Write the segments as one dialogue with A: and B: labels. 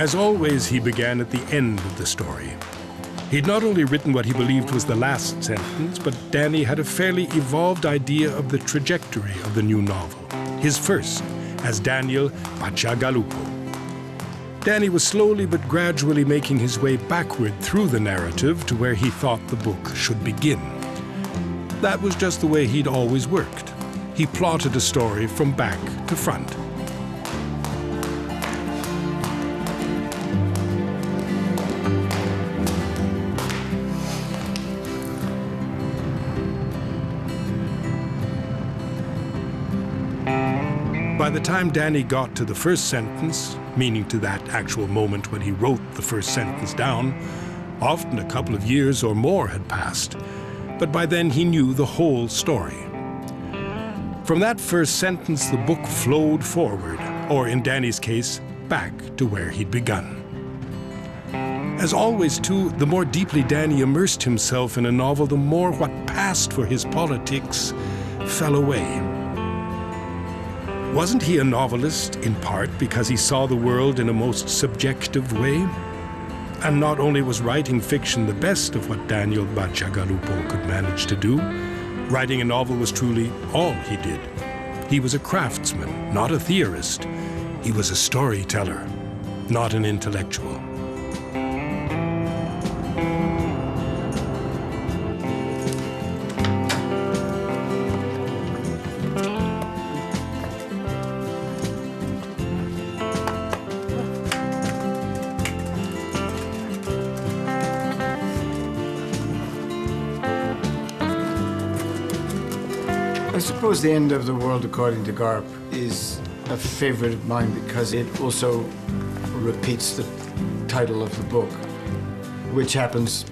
A: As always, he began at the end of the story. He'd not only written what he believed was the last sentence, but Danny had a fairly evolved idea of the trajectory of the new novel, his first, as Daniel Bacigalupo. Danny was slowly but gradually making his way backward through the narrative to where he thought the book should begin. That was just the way he'd always worked. He plotted a story from back to front. By the time Danny got to the first sentence, meaning to that actual moment when he wrote the first sentence down, often a couple of years or more had passed, but by then he knew the whole story. From that first sentence, the book flowed forward, or in Danny's case, back to where he'd begun. As always, too, the more deeply Danny immersed himself in a novel, the more what passed for his politics fell away. Wasn't he a novelist, in part, because he saw the world in a most subjective way? And not only was writing fiction the best of what Daniel Bacigalupo could manage to do, writing a novel was truly all he did. He was a craftsman, not a theorist. He was a storyteller, not an intellectual.
B: I suppose the end of The World According to Garp is a favorite of mine because it also repeats the title of the book, which happens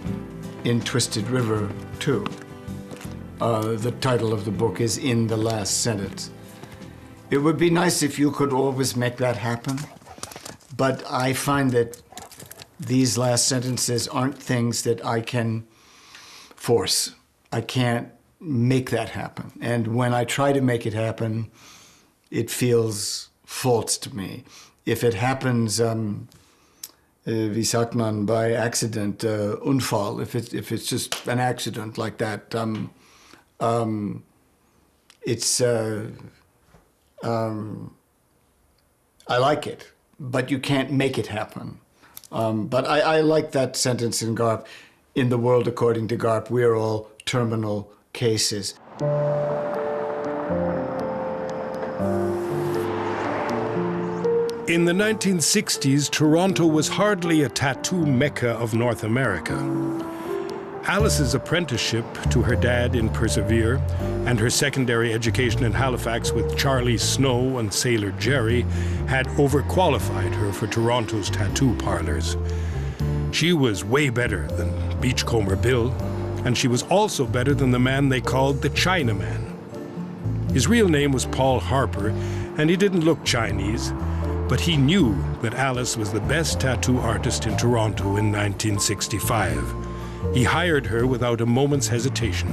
B: in Twisted River, too. The title of the book is in the last sentence. It would be nice if you could always make that happen, but I find that these last sentences aren't things that I can force. I can't make that happen. And when I try to make it happen, it feels false to me. If it happens, wie sagt man, by accident, Unfall, if it's just an accident like that, I like it, but you can't make it happen. But I like that sentence in Garp, in The World According to Garp, we're all terminal cases.
A: In the 1960s, Toronto was hardly a tattoo mecca of North America. Alice's apprenticeship to her dad in Persevere and her secondary education in Halifax with Charlie Snow and Sailor Jerry had overqualified her for Toronto's tattoo parlors. She was way better than Beachcomber Bill, and she was also better than the man they called the Chinaman. His real name was Paul Harper, and he didn't look Chinese, but he knew that Alice was the best tattoo artist in Toronto in 1965. He hired her without a moment's hesitation.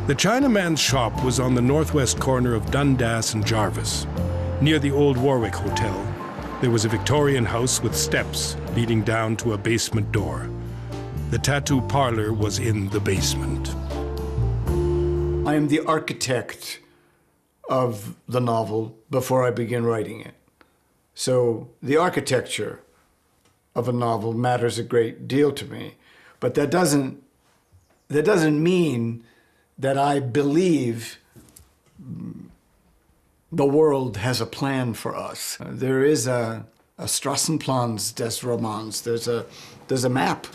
A: The Chinaman's shop was on the northwest corner of Dundas and Jarvis. Near the old Warwick Hotel, there was a Victorian house with steps leading down to a basement door. The tattoo parlor was in the basement.
B: I am the architect of the novel before I begin writing it. So the architecture of a novel matters a great deal to me, but that doesn't mean that I believe the world has a plan for us. There is a Strassenplans des Romans. There's a map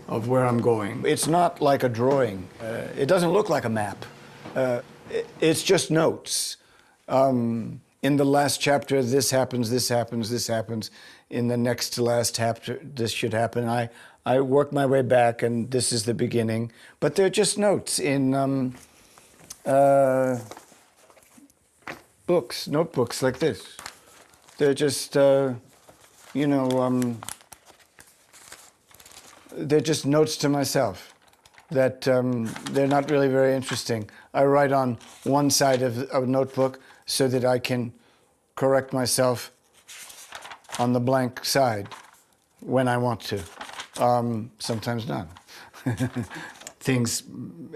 B: of where I'm going. It's not like a drawing. It doesn't look like a map. It's just notes. In the last chapter, this happens, this happens, this happens. In the next to last chapter, this should happen. I work my way back, and this is the beginning. But they're just notes in notebooks like this. They're just, they're just notes to myself that they're not really very interesting. I write on one side of a notebook so that I can correct myself on the blank side when I want to. Sometimes not. Things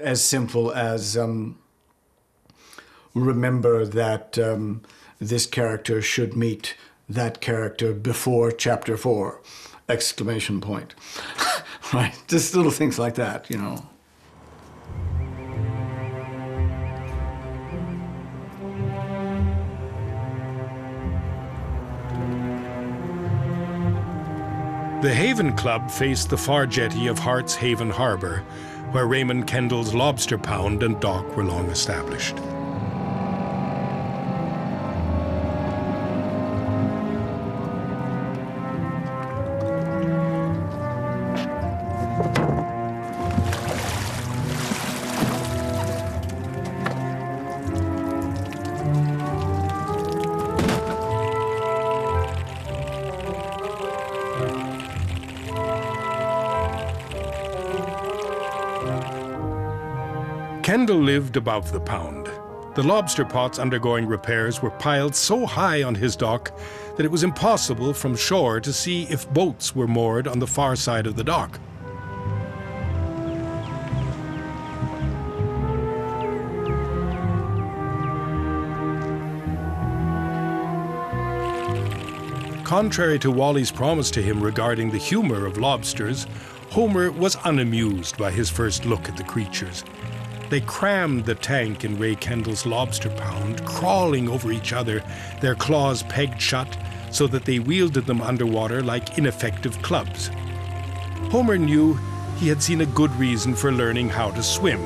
B: as simple as remember that this character should meet that character before chapter 4, exclamation point. Right? Just little things like that, you know.
A: The Haven Club faced the far jetty of Hart's Haven Harbor, where Raymond Kendall's lobster pound and dock were long established. Kendall lived above the pound. The lobster pots undergoing repairs were piled so high on his dock that it was impossible from shore to see if boats were moored on the far side of the dock. Contrary to Wally's promise to him regarding the humor of lobsters, Homer was unamused by his first look at the creatures. They crammed the tank in Ray Kendall's lobster pound, crawling over each other, their claws pegged shut so that they wielded them underwater like ineffective clubs. Homer knew he had seen a good reason for learning how to swim.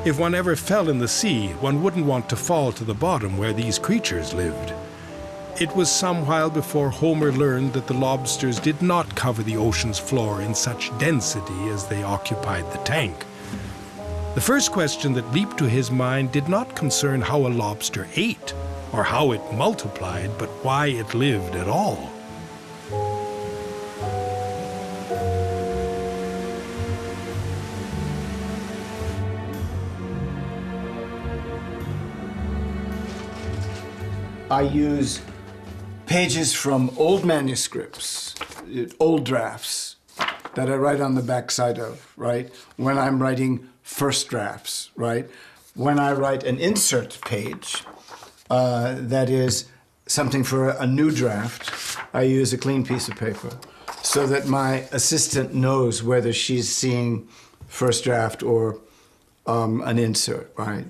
A: If one ever fell in the sea, one wouldn't want to fall to the bottom where these creatures lived. It was some while before Homer learned that the lobsters did not cover the ocean's floor in such density as they occupied the tank. The first question that leaped to his mind did not concern how a lobster ate or how it multiplied, but why it lived at all.
B: I use pages from old manuscripts, old drafts that I write on the backside of, right? When I'm writing first drafts, right? When I write an insert page, that is something for a new draft, I use a clean piece of paper so that my assistant knows whether she's seeing first draft or an insert, right?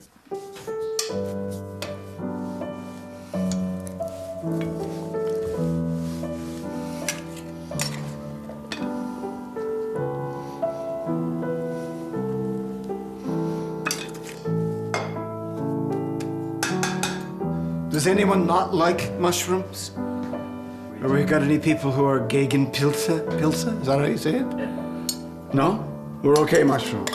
B: Does anyone not like mushrooms? Have we got any people who are gegen Pilze? Pilze? Is that how you say it? Yeah. No? We're okay mushrooms.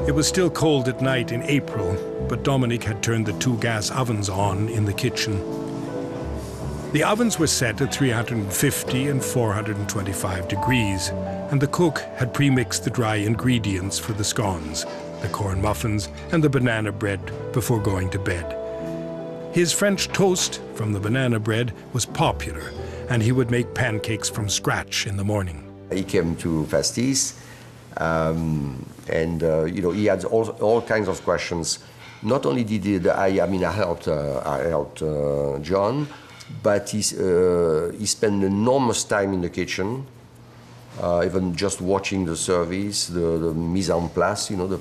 A: It was still cold at night in April, but Dominic had turned the 2 gas ovens on in the kitchen. The ovens were set at 350 and 425 degrees, and the cook had pre-mixed the dry ingredients for the scones, the corn muffins, and the banana bread before going to bed. His French toast from the banana bread was popular, and he would make pancakes from scratch in the morning.
C: He came to Fastis. He had all kinds of questions. Not only did I helped John, but he spent enormous time in the kitchen, even just watching the service, the mise en place, the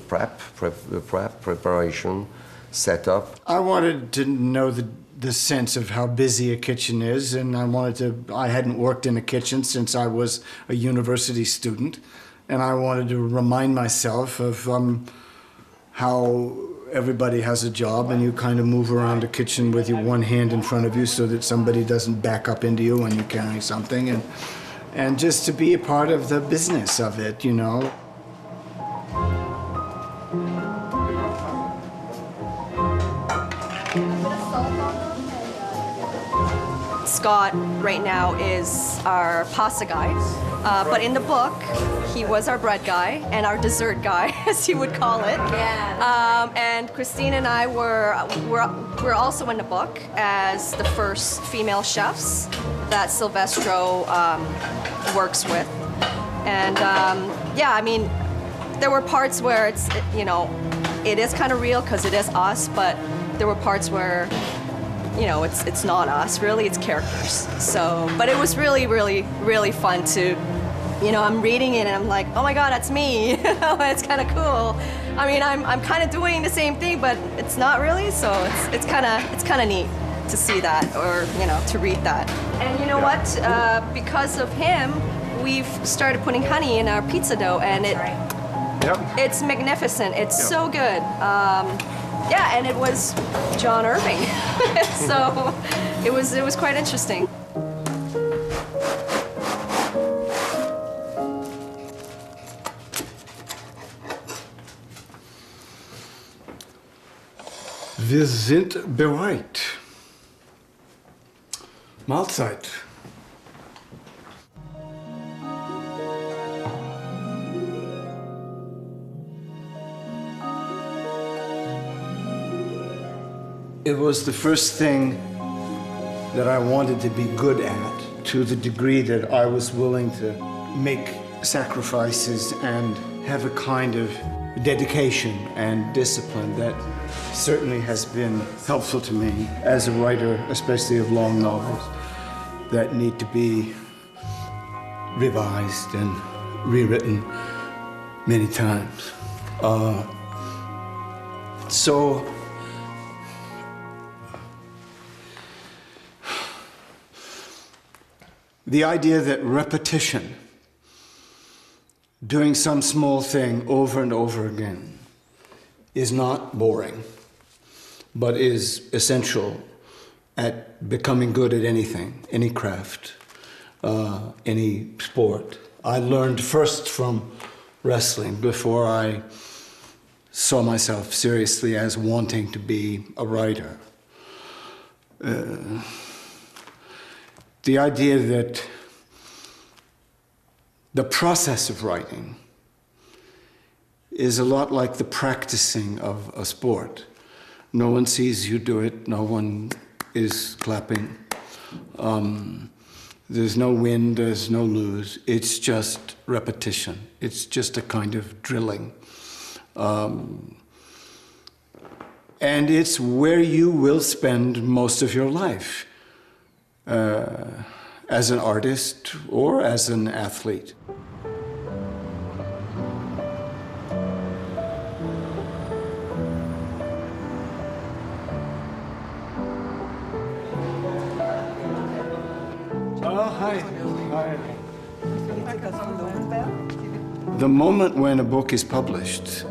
C: preparation, setup.
B: I wanted to know the sense of how busy a kitchen is, and I hadn't worked in a kitchen since I was a university student. And I wanted to remind myself of how everybody has a job and you kind of move around the kitchen with your one hand in front of you so that somebody doesn't back up into you when you're carrying something. And just to be a part of the business of it,
D: Scott right now is our pasta guy, but in the book, he was our bread guy and our dessert guy, as you would call it.
E: Yeah.
D: And Christine and I were also in the book as the first female chefs that Silvestro works with. And yeah, I mean, there were parts where it's, you know, it is kind of real because it is us, but there were parts where, you know, it's not us, really, it's characters. So, but it was really, really, really fun to, you know, I'm reading it and I'm like, oh my God, that's me. It's kind of cool. I mean, I'm kind of doing the same thing, but it's not really, so it's kind of neat to see that, or, you know, to read that. And you know what? Because of him, we've started putting honey in our pizza dough, and it's magnificent. It's so good. Yeah, and it was John Irving, so it was quite interesting.
B: Wir sind bereit. Mahlzeit. It was the first thing that I wanted to be good at, to the degree that I was willing to make sacrifices and have a kind of dedication and discipline that certainly has been helpful to me as a writer, especially of long novels that need to be revised and rewritten many times. So the idea that repetition, doing some small thing over and over again, is not boring, but is essential at becoming good at anything, any craft, any sport. I learned first from wrestling before I saw myself seriously as wanting to be a writer. The idea that the process of writing is a lot like the practicing of a sport. No one sees you do it, no one is clapping. There's no win, there's no lose. It's just repetition. It's just a kind of drilling. And it's where you will spend most of your life. As an artist or as an athlete. Oh, hi. Hi. The moment when a book is published,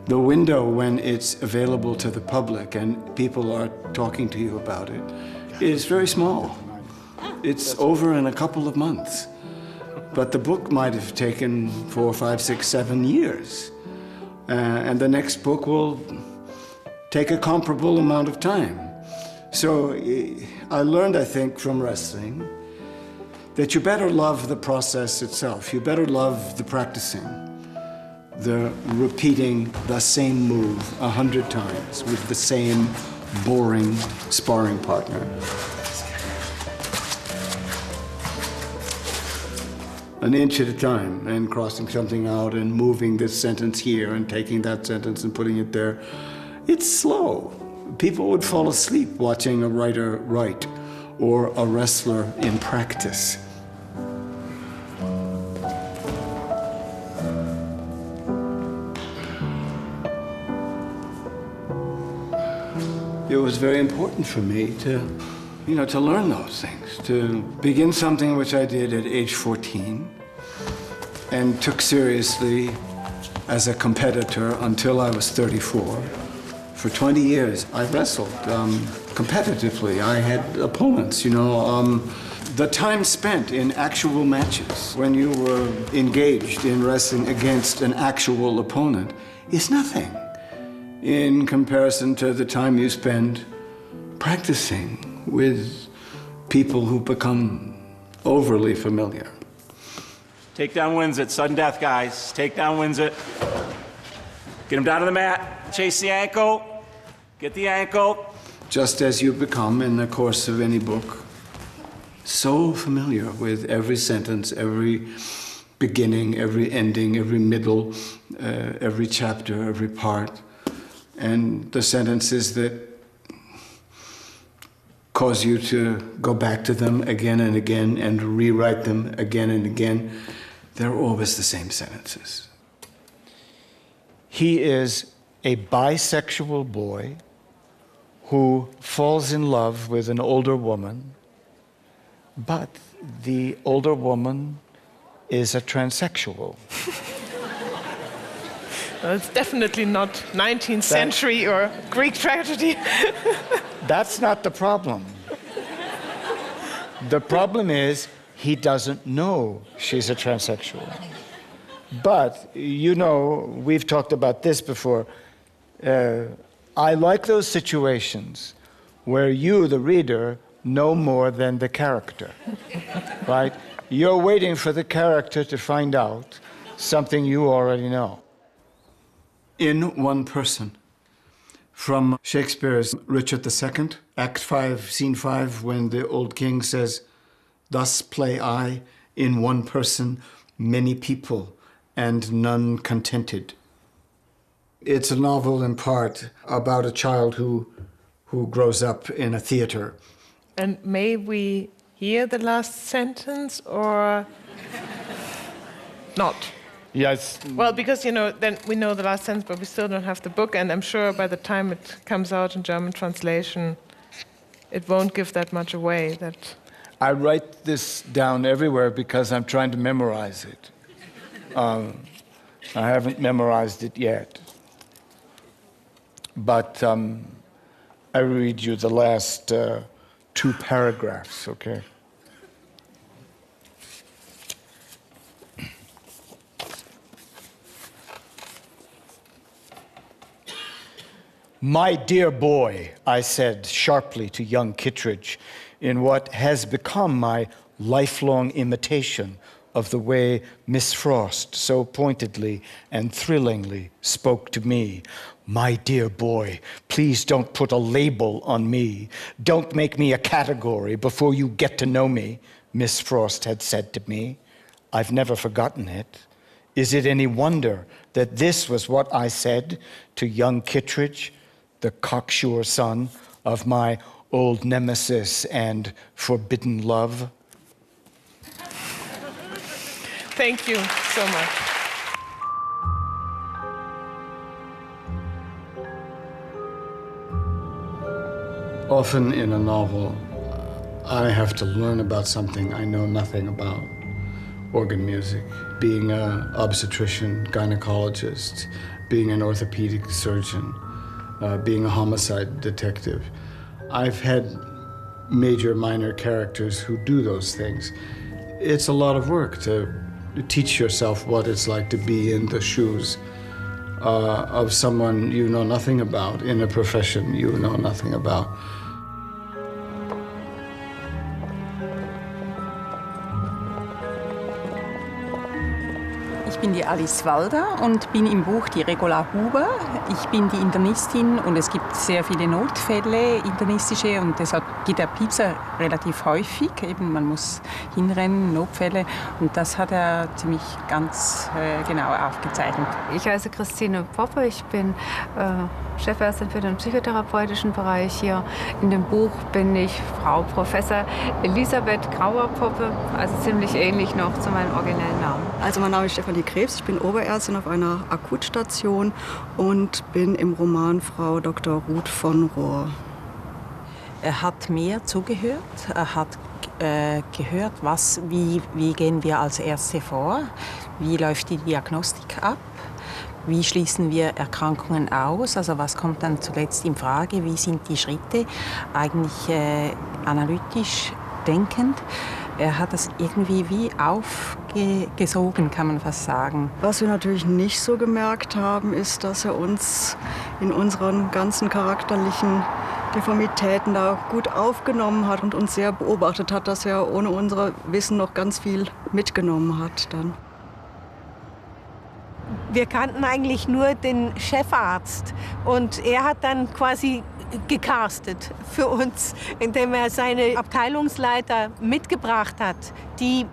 B: the window when it's available to the public and people are talking to you about it, is very small. It's over in a couple of months. But the book might have taken 4, 5, 6, 7 years. And the next book will take a comparable amount of time. So I learned, I think, from wrestling that you better love the process itself. You better love the practicing, the repeating the same move 100 times with the same boring sparring partner. An inch at a time, and crossing something out and moving this sentence here and taking that sentence and putting it there. It's slow. People would fall asleep watching a writer write or a wrestler in practice. It was very important for me to learn those things, to begin something which I did at age 14 and took seriously as a competitor until I was 34. For 20 years, I wrestled competitively. I had opponents, The time spent in actual matches, when you were engaged in wrestling against an actual opponent, is nothing in comparison to the time you spend practicing with people who become overly familiar.
E: Takedown wins it. Sudden death, guys. Takedown wins it. Get him down to the mat. Chase the ankle. Get the ankle.
B: Just as you become, in the course of any book, so familiar with every sentence, every beginning, every ending, every middle, every chapter, every part, and the sentences that cause you to go back to them again and again and rewrite them again and again. They're always the same sentences.
F: He is a bisexual boy who falls in love with an older woman, but the older woman is a transsexual.
G: Well, it's definitely not 19th century or Greek tragedy.
F: That's not the problem. The problem is he doesn't know she's a transsexual. But, you know, we've talked about this before. I like those situations where you, the reader, know more than the character, right? You're waiting for the character to find out something you already know.
B: In one person. From Shakespeare's Richard II, Act 5, Scene 5, when the old king says, "Thus play I in one person many people, and none contented." It's a novel in part about a child who grows up in a theater.
G: And may we hear the last sentence or not?
F: Yes.
G: Well, because, you know, then we know the last sentence, but we still don't have the book, and I'm sure by the time it comes out in German translation, it won't give that much away. That
F: I write this down everywhere because I'm trying to memorize it. I haven't memorized it yet. But I read you the last 2 paragraphs, okay? "My dear boy," I said sharply to young Kittredge, in what has become my lifelong imitation of the way Miss Frost so pointedly and thrillingly spoke to me. "My dear boy, please don't put a label on me. Don't make me a category before you get to know me," Miss Frost had said to me. I've never forgotten it. Is it any wonder that this was what I said to young Kittredge, the cocksure son of my old nemesis and forbidden love?
G: Thank you so much.
B: Often in a novel, I have to learn about something I know nothing about. Organ music, being an obstetrician, gynecologist, being an orthopedic surgeon, being a homicide detective. I've had major, minor characters who do those things. It's a lot of work to teach yourself what it's like to be in the shoes of someone you know nothing about, in a profession you know nothing about.
H: Ich bin die Alice Walder und bin im Buch die Regula Huber. Ich bin die Internistin und es gibt sehr viele Notfälle, internistische, und deshalb geht der Piepser relativ häufig. Eben, man muss hinrennen, Notfälle, und das hat er ziemlich ganz genau aufgezeichnet.
I: Ich heiße Christine Poppe, ich bin Chefärztin für den psychotherapeutischen Bereich hier. In dem Buch bin ich Frau Professor Elisabeth Grauer-Poppe, also ziemlich ähnlich noch zu meinem originellen Namen.
J: Also mein Name ist Stefanie Krebs, ich bin Oberärztin auf einer Akutstation und bin im Roman Frau Dr. Ruth von Rohr.
H: Er hat mehr zugehört, er hat gehört, wie gehen wir als Ärzte vor, wie läuft die Diagnostik ab. Wie schließen wir Erkrankungen aus? Also was kommt dann zuletzt in Frage? Wie sind die Schritte? Eigentlich analytisch denkend. Er hat das irgendwie wie aufgesogen, kann man fast sagen.
J: Was wir natürlich nicht so gemerkt haben, ist, dass er uns in unseren ganzen charakterlichen Deformitäten da gut aufgenommen hat und uns sehr beobachtet hat, dass er ohne unser Wissen noch ganz viel mitgenommen hat dann.
K: Wir kannten eigentlich nur den Chefarzt und er hat dann quasi gecastet für uns, indem er seine Abteilungsleiter mitgebracht hat, die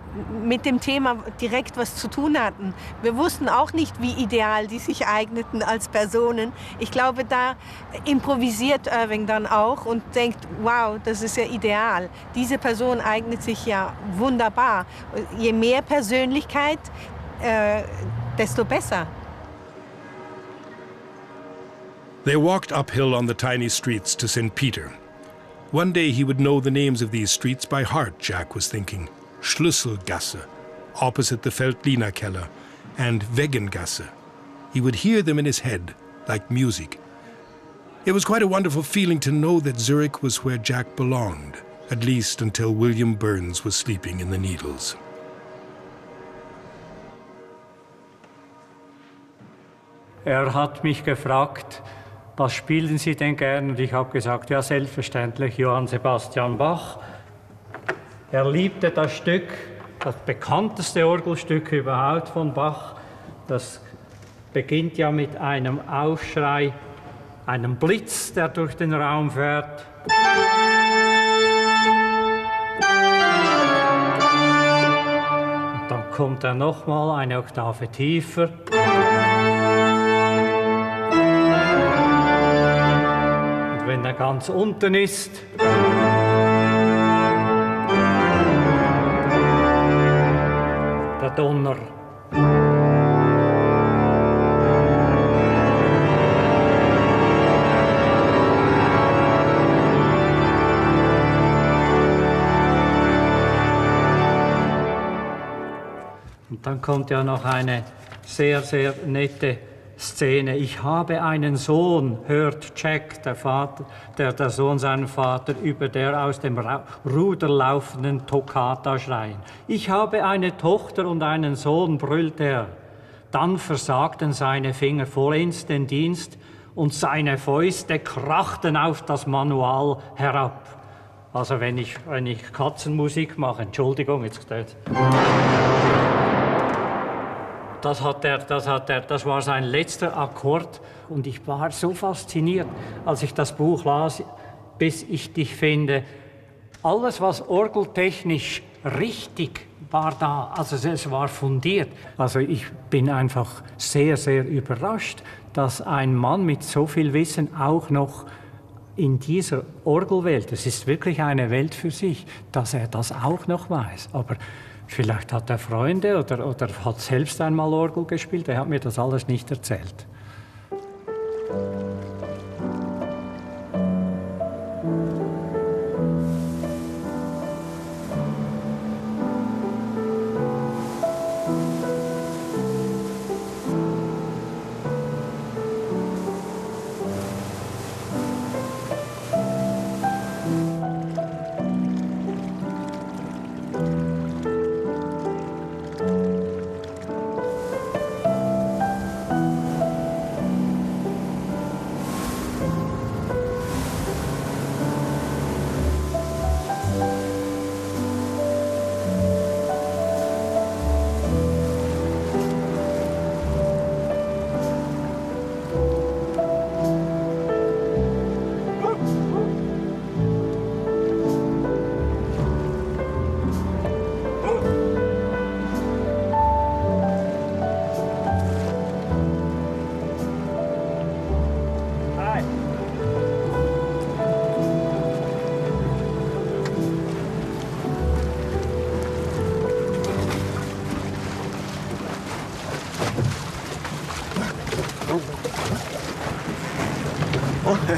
K: mit dem Thema direkt was zu tun hatten. Wir wussten auch nicht, wie ideal die sich eigneten als Personen. Ich glaube, da improvisiert Irving dann auch und denkt, wow, das ist ja ideal. Diese Person eignet sich ja wunderbar. Je mehr Persönlichkeit, desto besser.
A: They walked uphill on the tiny streets to St. Peter. One day he would know the names of these streets by heart, Jack was thinking. Schlüsselgasse, opposite the Veltliner Keller, and Wegengasse. He would hear them in his head, like music. It was quite a wonderful feeling to know that Zurich was where Jack belonged, at least until William Burns was sleeping in the Needles.
L: Hat mich gefragt, was spielen Sie denn gern? Und ich habe gesagt, ja, selbstverständlich Johann Sebastian Bach. Liebte das Stück, das bekannteste Orgelstück überhaupt von Bach. Das beginnt ja mit einem Aufschrei, einem Blitz, der durch den Raum fährt. Und dann kommt er nochmal eine Oktave tiefer. Wenn er ganz unten ist, der Donner. Und dann kommt ja noch eine sehr, sehr nette Szene. Ich habe einen Sohn, hört Jack, der Sohn seinen Vater über der aus dem Ruder laufenden Toccata schreien. Ich habe eine Tochter und einen Sohn, brüllt er. Dann versagten seine Finger vollends den Dienst und seine Fäuste krachten auf das Manual herab. Also wenn ich Katzenmusik mache, Entschuldigung, jetzt steht's. Das war sein letzter Akkord und ich war so fasziniert, als ich das Buch las, bis ich dich finde. Alles, was orgeltechnisch richtig war da, also es war fundiert. Also ich bin einfach sehr, sehr überrascht, dass ein Mann mit so viel Wissen auch noch in dieser Orgelwelt, es ist wirklich eine Welt für sich, dass er das auch noch weiß. Aber vielleicht hat er Freunde oder hat selbst einmal Orgel gespielt. Er hat mir das alles nicht erzählt.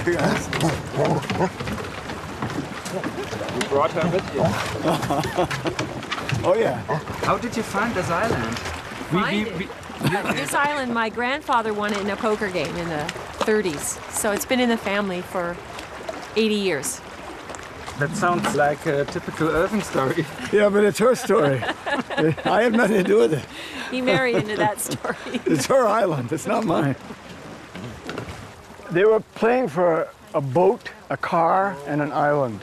B: Hey guys.
M: You brought her with you.
B: Oh yeah.
M: How did you find this island?
N: This island, my grandfather won it in a poker game in the 30s. So it's been in the family for 80 years.
M: That sounds like a typical Irving story.
B: Yeah, but it's her story. I have nothing to do with it.
N: He married into that story.
B: It's her island, it's not mine. They were playing for
F: a boat, a car, and an island.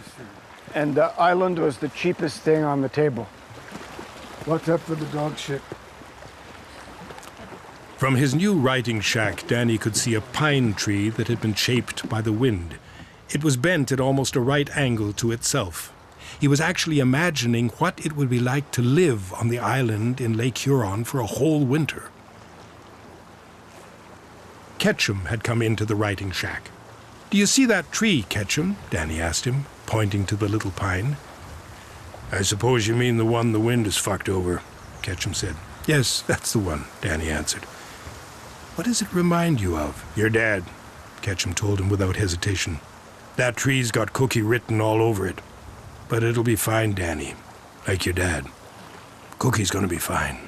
F: And the island was the cheapest thing on the table.
B: What's up with the dog shit?
A: From his new writing shack, Danny could see a pine tree that had been shaped by the wind. It was bent at almost a right angle to itself. He was actually imagining what it would be like to live on the island in Lake Huron for a whole winter. Ketchum had come into the writing shack. "Do you see that tree, Ketchum?" Danny asked him, pointing to the little pine. "I suppose you mean the one the wind has fucked over," Ketchum said. "Yes, that's the one," Danny answered. "What does it remind you of?" "Your dad," Ketchum told him without hesitation. "That tree's got Cookie written all over it. But it'll be fine, Danny, like your dad. Cookie's gonna be fine."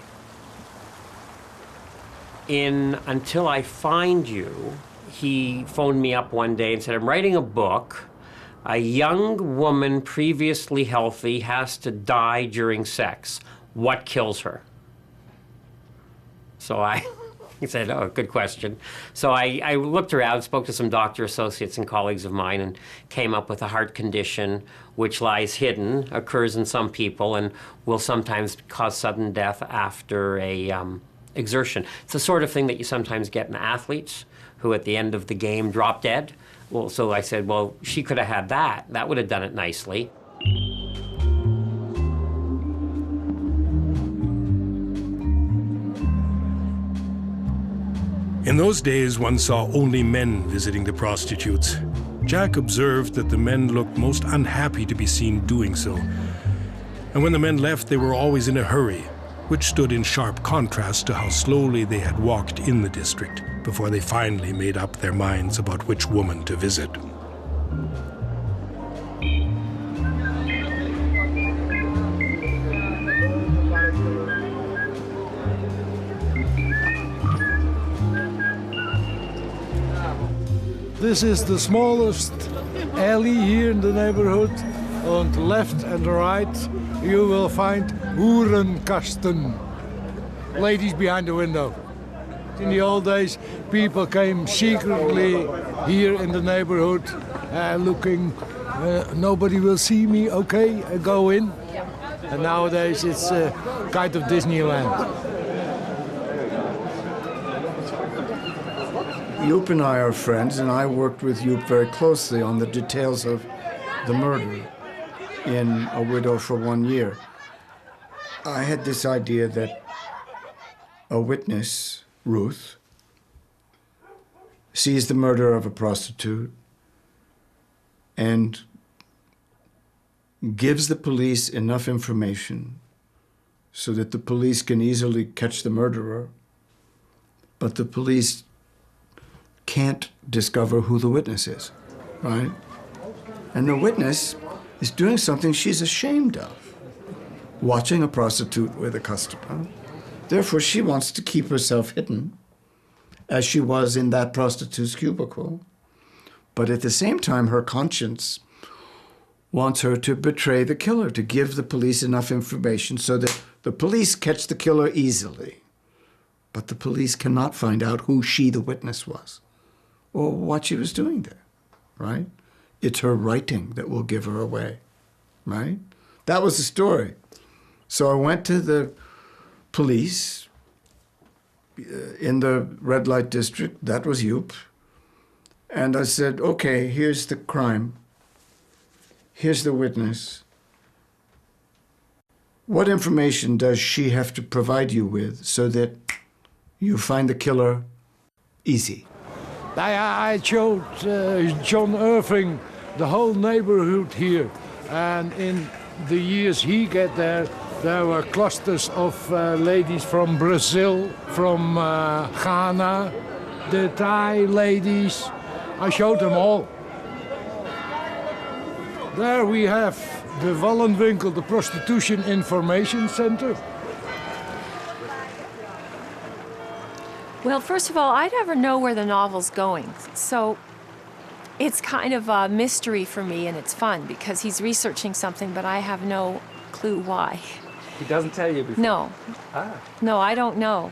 O: In Until I Find You, he phoned me up one day and said, "I'm writing a book. A young woman, previously healthy, has to die during sex. What kills her?" So he said, "Oh, good question." So I looked around, spoke to some doctor associates and colleagues of mine, and came up with a heart condition which lies hidden, occurs in some people, and will sometimes cause sudden death after a exertion. It's the sort of thing that you sometimes get in athletes who at the end of the game drop dead. Well, so I said, well, she could have had that. That would have done it nicely.
A: In those days, one saw only men visiting the prostitutes. Jack observed that the men looked most unhappy to be seen doing so. And when the men left, they were always in a hurry, which stood in sharp contrast to how slowly they had walked in the district before they finally made up their minds about which woman to visit.
P: This is the smallest alley here in the neighborhood. On the left and the right, you will find Hurenkasten, ladies behind the window. In the old days, people came secretly here in the neighborhood, looking, nobody will see me, okay, go in. And nowadays it's kind of Disneyland.
B: Joop and I are friends, and I worked with Joop very closely on the details of the murder in A Widow for 1 year. I had this idea that a witness, Ruth, sees the murder of a prostitute and gives the police enough information so that the police can easily catch the murderer, but the police can't discover who the witness is, right? And the witness is doing something she's ashamed of, watching a prostitute with a customer. Therefore, she wants to keep herself hidden, as she was in that prostitute's cubicle. But at the same time, her conscience wants her to betray the killer, to give the police enough information so that the police catch the killer easily. But the police cannot find out who she, the witness, was, or what she was doing there, right? It's her writing that will give her away, right? That was the story. So I went to the police in the red light district, that was Joop, and I said, okay, here's the crime. Here's the witness. What information does she have to provide you with so that you find the killer easy?
P: I showed John Irving the whole neighborhood here, and in the years he got there were clusters of ladies from Brazil, from Ghana, the Thai ladies. I showed them all. There we have the Wallenwinkel, the Prostitution Information Center.
N: Well, first of all, I never know where the novel's going, so it's kind of a mystery for me, and it's fun because he's researching something, but I have no clue why.
M: He doesn't tell you before?
N: No.
M: Ah.
N: No, I don't know.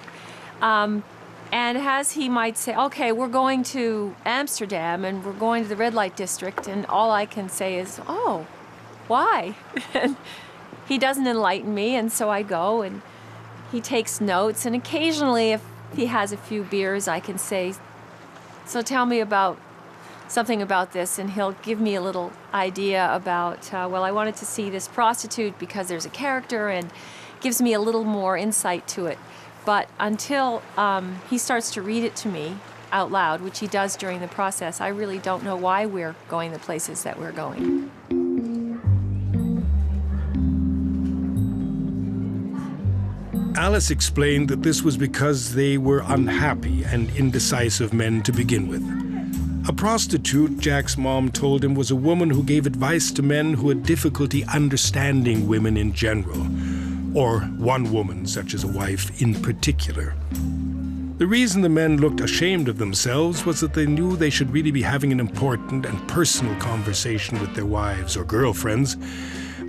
N: And as he might say, okay, we're going to Amsterdam and we're going to the red light district, and all I can say is, oh, why? And he doesn't enlighten me, and so I go, and he takes notes, and occasionally if he has a few beers, I can say, so tell me about something about this, and he'll give me a little idea about, well, I wanted to see this prostitute because there's a character, and gives me a little more insight to it. But until he starts to read it to me out loud, which he does during the process, I really don't know why we're going the places that we're going.
A: Alice explained that this was because they were unhappy and indecisive men to begin with. A prostitute, Jack's mom told him, was a woman who gave advice to men who had difficulty understanding women in general, or one woman, such as a wife, in particular. The reason the men looked ashamed of themselves was that they knew they should really be having an important and personal conversation with their wives or girlfriends,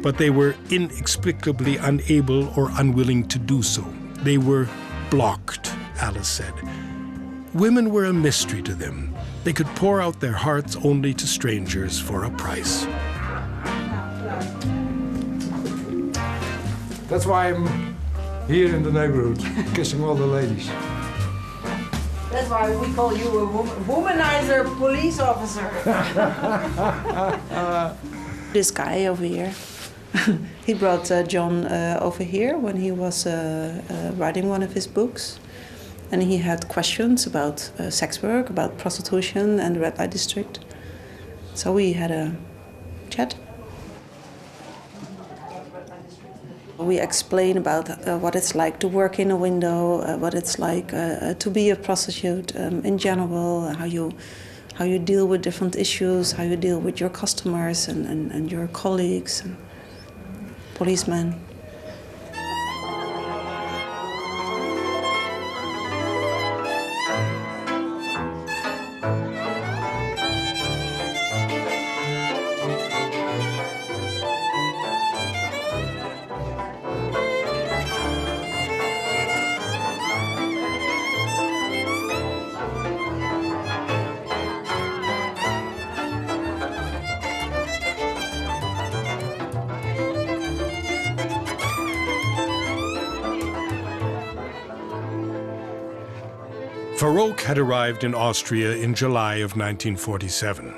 A: but they were inexplicably unable or unwilling to do so. They were blocked, Alice said. Women were a mystery to them. They could pour out their hearts only to strangers for a price.
P: That's why I'm here in the neighborhood, kissing all the ladies.
Q: That's why we call you a womanizer police officer. This guy over here, he brought John over here when he was writing one of his books. And he had questions about sex work, about prostitution and the red light district. So we had a chat. We explain about what it's like to work in a window, what it's like to be a prostitute in general, how you deal with different issues, how you deal with your customers and your colleagues and policemen.
A: Farok had arrived in Austria in July of 1947.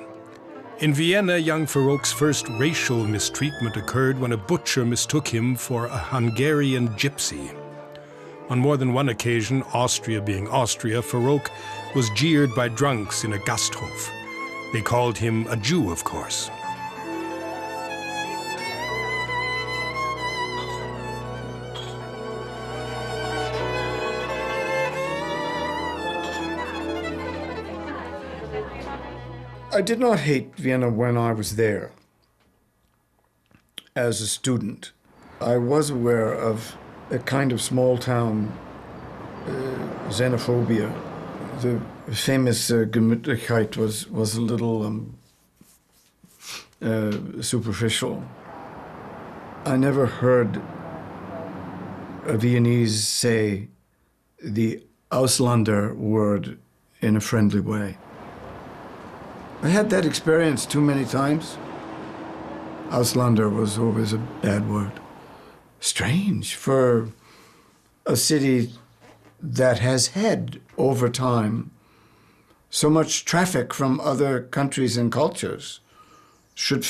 A: In Vienna, young Farok's first racial mistreatment occurred when a butcher mistook him for a Hungarian gypsy. On more than one occasion, Austria being Austria, Farok was jeered by drunks in a Gasthof. They called him a Jew, of course.
F: I did not hate Vienna when I was there as a student. I was aware of a kind of small-town xenophobia. The famous Gemütlichkeit was a little superficial. I never heard a Viennese say the Ausländer word in a friendly way. I had that experience too many times. Ausländer was always a bad word. Strange for a city that has had, over time, so much traffic from other countries and cultures, should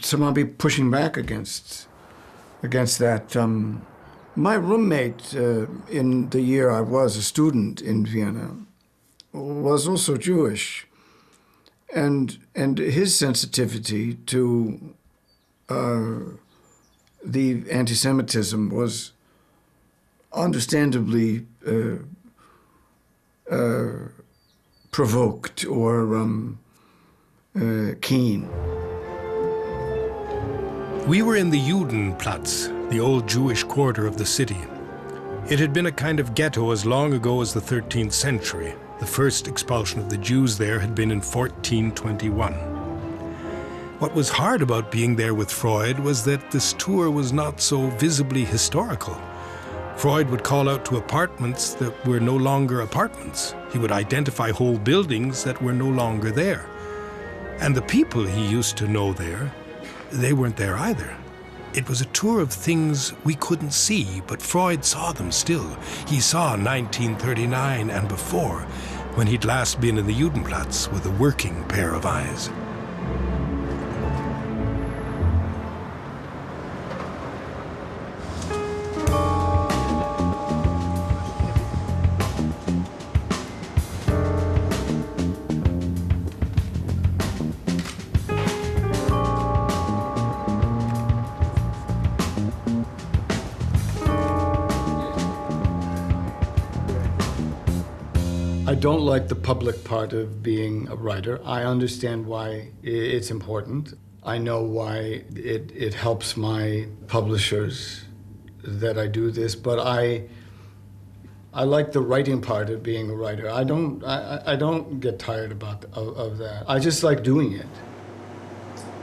F: somehow be pushing back against that. My roommate in the year I was a student in Vienna was also Jewish, and his sensitivity to the anti-Semitism was understandably provoked or keen.
A: We were in the Judenplatz, the old Jewish quarter of the city. It had been a kind of ghetto as long ago as the 13th century. The first expulsion of the Jews there had been in 1421. What was hard about being there with Freud was that this tour was not so visibly historical. Freud would call out to apartments that were no longer apartments. He would identify whole buildings that were no longer there. And the people he used to know there, they weren't there either. It was a tour of things we couldn't see, but Freud saw them still. He saw 1939 and before, when he'd last been in the Judenplatz with a working pair of eyes.
B: I don't like the public part of being a writer. I understand why it's important. I know why it helps my publishers that I do this, but I like the writing part of being a writer. I don't get tired of that. I just like doing it.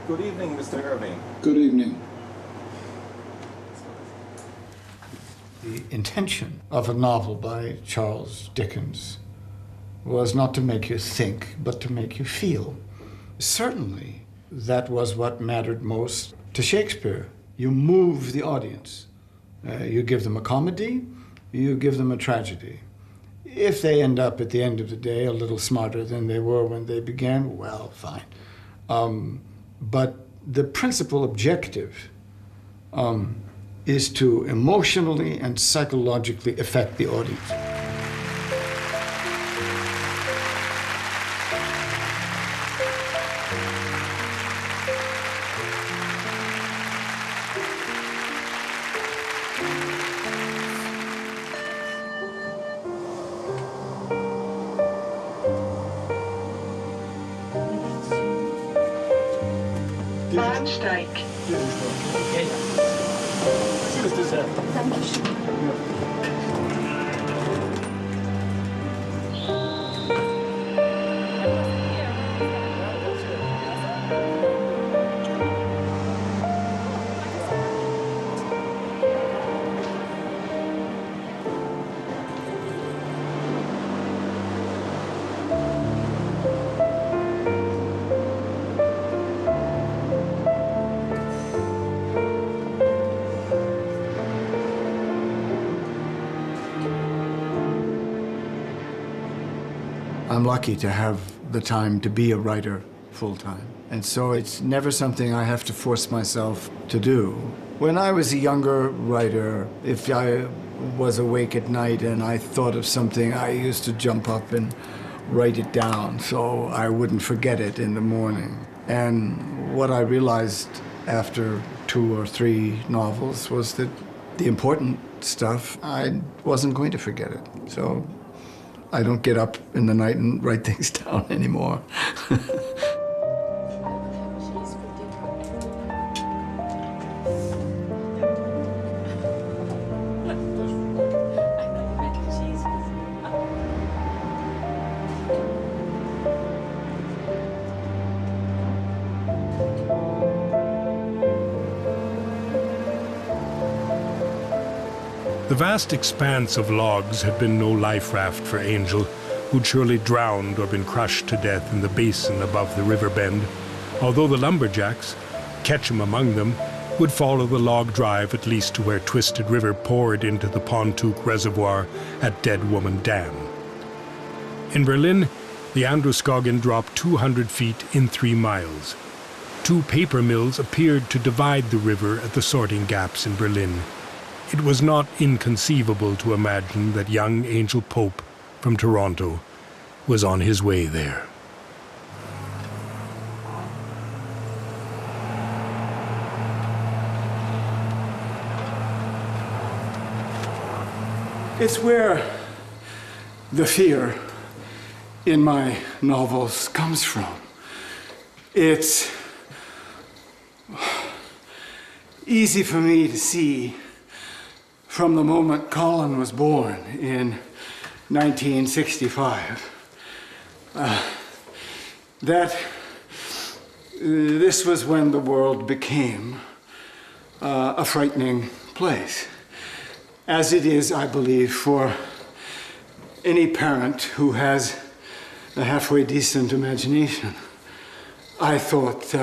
M: Good evening, Mr. Irving.
P: Good evening.
B: The intention of a novel by Charles Dickens was not to make you think, but to make you feel. Certainly, that was what mattered most to Shakespeare. You move the audience. You give them a comedy, you give them a tragedy. If they end up at the end of the day a little smarter than they were when they began, well, fine. But the principal objective is to emotionally and psychologically affect the audience.
R: Bahnsteig. Dankeschön.
B: I'm lucky to have the time to be a writer full-time. And so it's never something I have to force myself to do. When I was a younger writer, if I was awake at night and I thought of something, I used to jump up and write it down so I wouldn't forget it in the morning. And what I realized after 2 or 3 novels was that the important stuff, I wasn't going to forget it. So I don't get up in the night and write things down anymore.
A: The vast expanse of logs had been no life raft for Angel, who'd surely drowned or been crushed to death in the basin above the river bend, although the lumberjacks, Ketchum among them, would follow the log drive at least to where Twisted River poured into the Pontook Reservoir at Dead Woman Dam. In Berlin, the Androscoggin dropped 200 feet in 3 miles. 2 paper mills appeared to divide the river at the sorting gaps in Berlin. It was not inconceivable to imagine that young Angel Pope from Toronto was on his way there.
B: It's where the fear in my novels comes from. It's easy for me to see from the moment Colin was born in 1965 that this was when the world became a frightening place. as it is, I believe, for any parent who has a halfway decent imagination. I thought,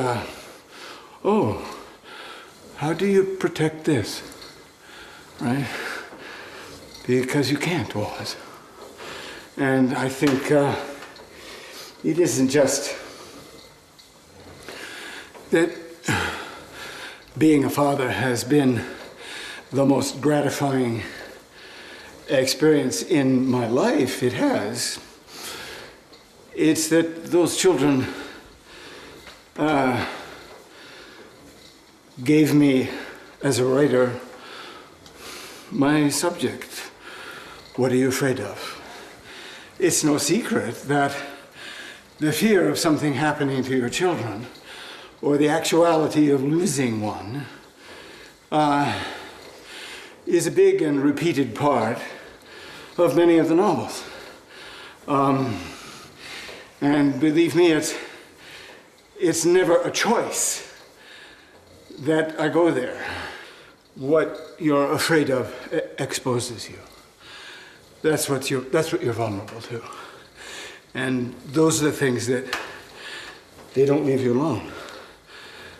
B: oh, how do you protect this, right? Because you can't always. And I think it isn't just that being a father has been the most gratifying experience in my life. It has. It's that those children gave me, as a writer, my subject. What are you afraid of? It's no secret that the fear of something happening to your children, or the actuality of losing one, is a big and repeated part of many of the novels. And believe me, it's never a choice that I go there. What you're afraid of exposes you. That's what you're vulnerable to. And those are the things that they don't leave you alone.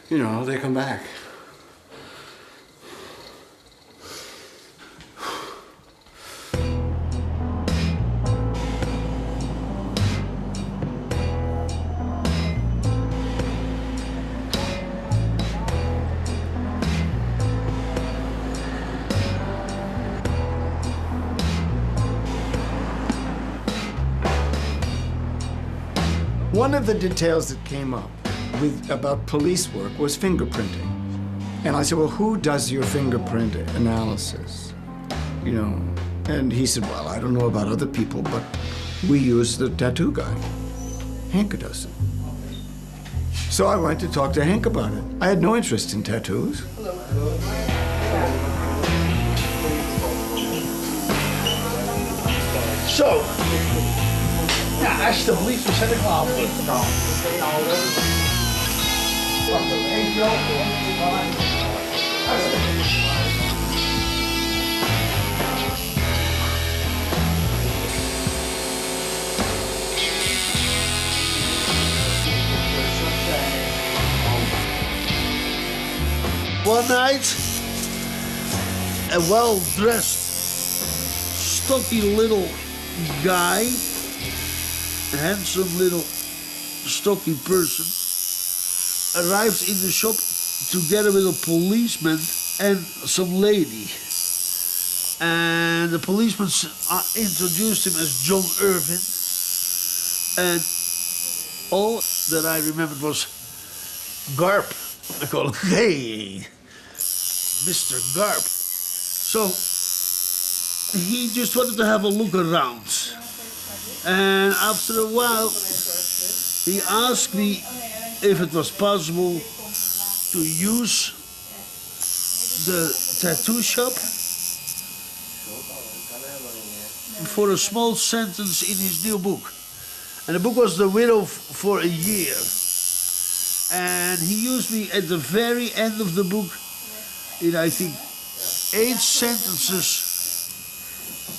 B: You know, they come back. One of the details that came up about police work was fingerprinting. And I said, well, who does your fingerprint analysis? You know, and he said, well, I don't know about other people, but we use the tattoo guy. Hank does it. So I went to talk to Hank about it. I had no interest in tattoos.
S: So, ja, alsjeblieft, we zijn er klaar voor. One night, a well-dressed, stocky little guy, a handsome little stocky person, arrives in the shop together with a policeman and some lady. And the policeman introduced him as John Irving. And all that I remembered was Garp. I call him, hey, Mr. Garp. So he just wanted to have a look around. And after a while, he asked me if it was possible to use the tattoo shop for a small sentence in his new book. And the book was The Widow for a Year. And he used me at the very end of the book in, I think, 8 sentences.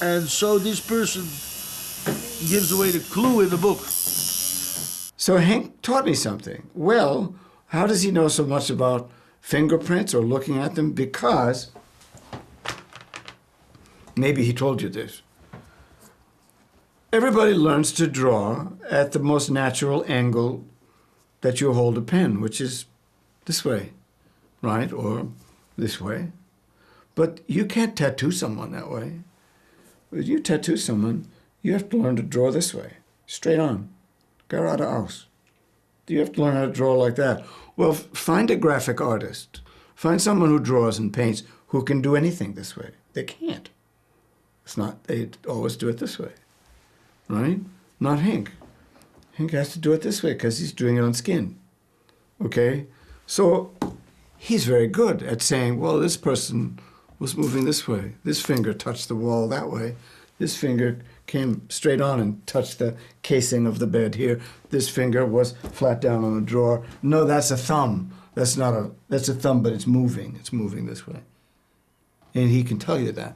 S: And so this person gives away the clue in the book.
B: So Hank taught me something. Well, how does he know so much about fingerprints or looking at them? Because, maybe he told you this, everybody learns to draw at the most natural angle that you hold a pen, which is this way, right? Or this way. But you can't tattoo someone that way. When you tattoo someone, you have to learn to draw this way, straight on, geradeaus. You have to learn how to draw like that. Well, find a graphic artist. Find someone who draws and paints who can do anything this way. They can't. It's not, they always do it this way, right? Not Hank. Hank has to do it this way because he's doing it on skin, okay? So he's very good at saying, well, this person was moving this way. This finger touched the wall that way. This finger came straight on and touched the casing of the bed here. This finger was flat down on the drawer. No, that's a thumb. That's a thumb, but it's moving. It's moving this way. And he can tell you that.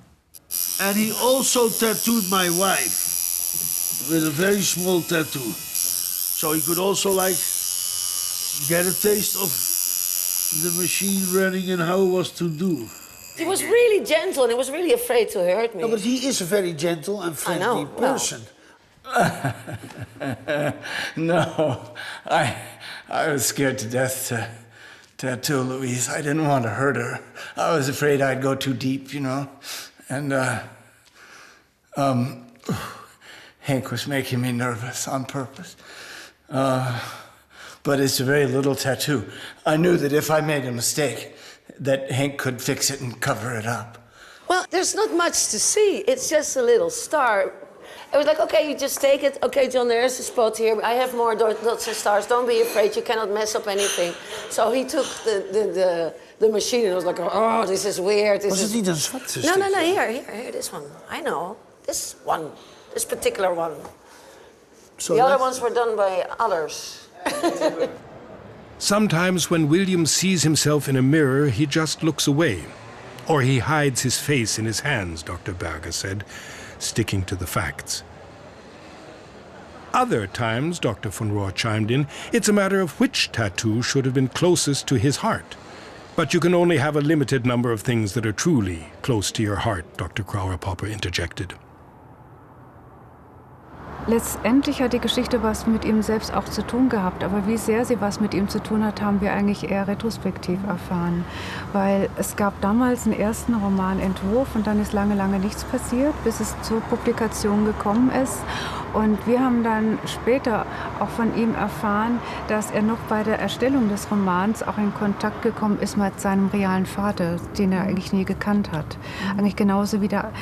S: And he also tattooed my wife with a very small tattoo. So he could also like get a taste of the machine running and how it was to do.
T: He was really gentle and he was really afraid to hurt me.
S: No, but he is a very gentle and friendly person.
F: No, I was scared to death to tattoo Louise. I didn't want to hurt her. I was afraid I'd go too deep, you know. And Hank was making me nervous on purpose. But it's a very little tattoo. I knew that if I made a mistake, that Hank could fix it and cover it up.
T: Well, there's not much to see. It's just a little star. I was like, okay, you just take it. Okay, John, there's a spot here. I have more dots and stars. Don't be afraid. You cannot mess up anything. So he took the machine and was like, oh, this is weird.
S: Was it niet een zwart
T: No, here, this one. I know. This one. This particular one.
S: So
T: the other ones were done by others.
A: Sometimes when William sees himself in a mirror, he just looks away. Or he hides his face in his hands, Dr. Berger said, sticking to the facts. Other times, Dr. von Rohr chimed in, it's a matter of which tattoo should have been closest to his heart. But you can only have a limited number of things that are truly close to your heart, Dr. Grauer-Popper interjected.
I: Letztendlich hat die Geschichte was mit ihm selbst auch zu tun gehabt, aber wie sehr sie was mit ihm zu tun hat, haben wir eigentlich eher retrospektiv erfahren. Weil es gab damals einen ersten Romanentwurf und dann ist lange, lange nichts passiert, bis es zur Publikation gekommen ist. Und wir haben dann später auch von ihm erfahren, dass er noch bei der Erstellung des Romans auch in Kontakt gekommen ist mit seinem realen Vater, den er eigentlich nie gekannt hat. Eigentlich genauso wie der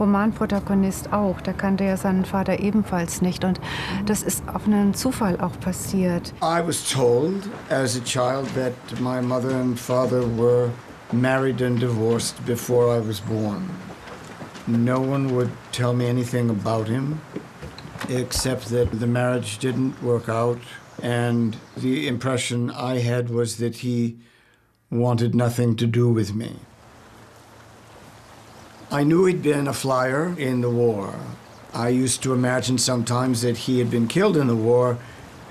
I: Romanprotagonist auch. Der kannte ja seinen Vater ebenfalls nicht. Und das ist auf einen Zufall auch passiert.
B: I was told as a child that my mother and father were married and divorced before I was born. No one would tell me anything about him, except that the marriage didn't work out, and the impression I had was that he wanted nothing to do with me. I knew he'd been a flyer in the war. I used to imagine sometimes that he had been killed in the war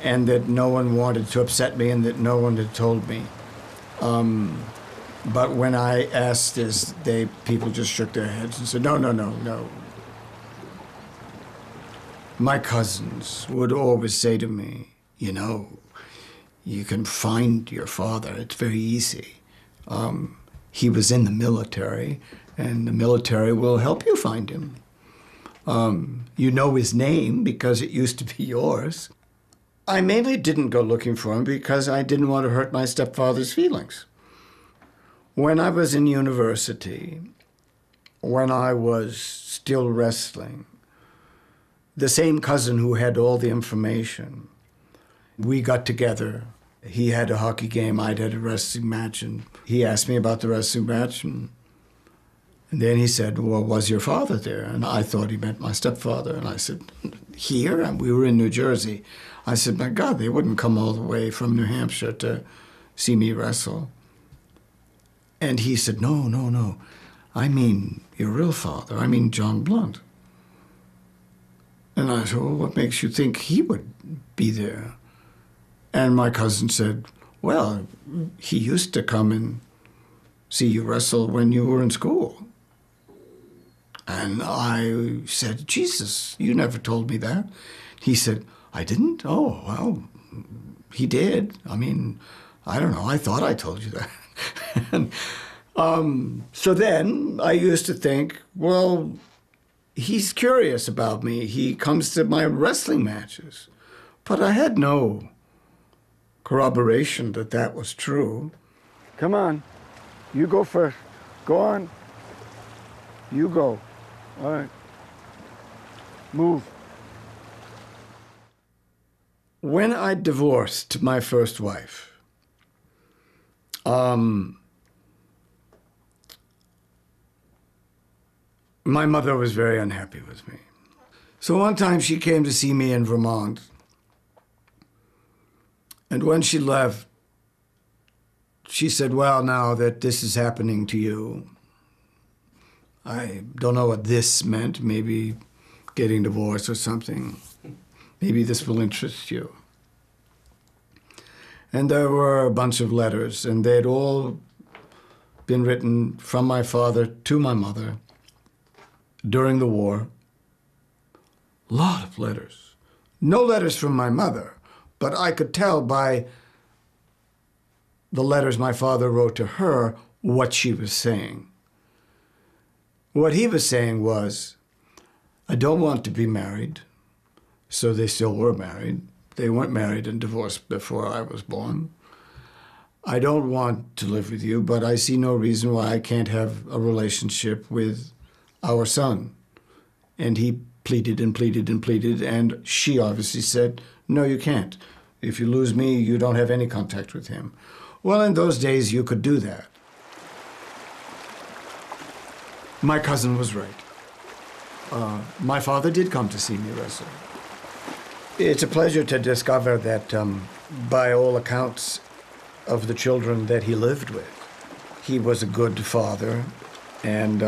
B: and that no one wanted to upset me and that no one had told me. But when I asked this, people just shook their heads and said, no. My cousins would always say to me, you know, you can find your father. It's very easy. He was in the military, and the military will help you find him. You know his name because it used to be yours. I mainly didn't go looking for him because I didn't want to hurt my stepfather's feelings. When I was in university, when I was still wrestling, the same cousin who had all the information, we got together. He had a hockey game, I'd had a wrestling match, and he asked me about the wrestling match, and then he said, well, was your father there? And I thought he meant my stepfather, and I said, here? And we were in New Jersey. I said, my God, they wouldn't come all the way from New Hampshire to see me wrestle. And he said, no, I mean your real father, I mean John Blunt. And I said, well, what makes you think he would be there? And my cousin said, well, he used to come and see you wrestle when you were in school. And I said, Jesus, you never told me that. He said, I didn't? Oh, well, he did. I mean, I don't know, I thought I told you that. And, so then I used to think, well, he's curious about me. He comes to my wrestling matches. But I had no corroboration that that was true. Come on. You go first. Go on. You go. All right. Move. When I divorced my first wife, my mother was very unhappy with me. So one time she came to see me in Vermont. And when she left, she said, well, now that this is happening to you, I don't know what this meant, maybe getting divorced or something. Maybe this will interest you. And there were a bunch of letters, and they'd all been written from my father to my mother during the war. A lot of letters. No letters from my mother, but I could tell by the letters my father wrote to her what she was saying. What he was saying was, I don't want to be married. So they still were married. They weren't married and divorced before I was born. I don't want to live with you, but I see no reason why I can't have a relationship with our son. And he pleaded and pleaded and pleaded, and she obviously said, no, you can't. If you lose me, you don't have any contact with him. Well, in those days, you could do that. My cousin was right. My father did come to see me wrestle. It's a pleasure to discover that, by all accounts of the children that he lived with, he was a good father, and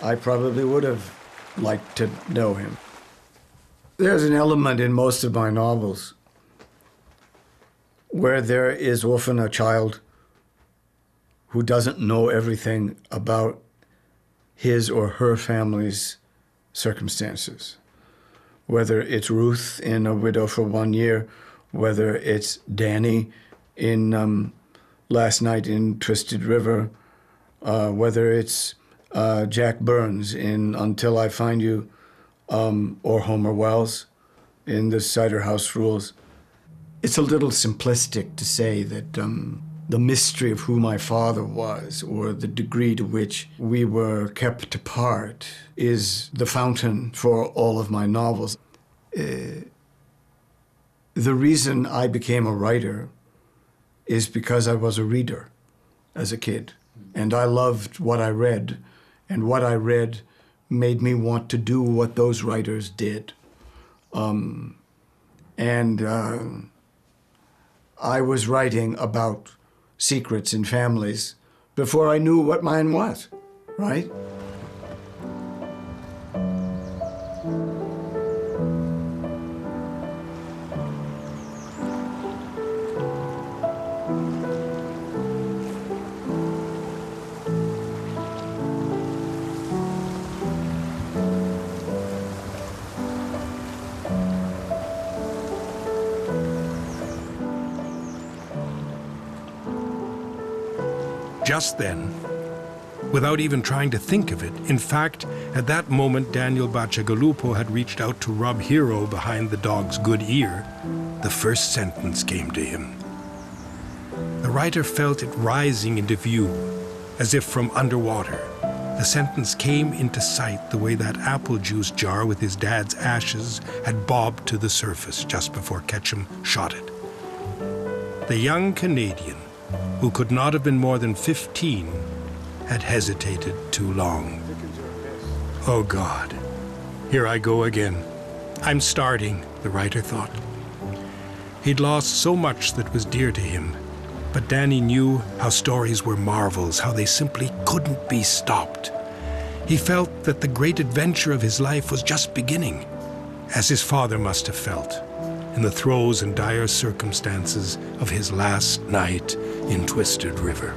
B: I probably would have liked to know him. There's an element in most of my novels where there is often a child who doesn't know everything about his or her family's circumstances. Whether it's Ruth in A Widow for 1 Year, whether it's Danny in Last Night in Twisted River, whether it's Jack Burns in Until I Find You, or Homer Wells in the Ciderhouse Rules. It's a little simplistic to say that the mystery of who my father was, or the degree to which we were kept apart, is the fountain for all of my novels. The reason I became a writer is because I was a reader as a kid, and I loved what I read, and what I read made me want to do what those writers did. I was writing about secrets in families before I knew what mine was, right?
A: Just then, without even trying to think of it, in fact, at that moment Daniel Bacigalupo had reached out to rub Hero behind the dog's good ear, the first sentence came to him. The writer felt it rising into view, as if from underwater. The sentence came into sight the way that apple juice jar with his dad's ashes had bobbed to the surface just before Ketchum shot it. The young Canadian, who could not have been more than 15, had hesitated too long. Oh God, here I go again. I'm starting, the writer thought. He'd lost so much that was dear to him, but Danny knew how stories were marvels, how they simply couldn't be stopped. He felt that the great adventure of his life was just beginning, as his father must have felt, in the throes and dire circumstances of his last night in Twisted River.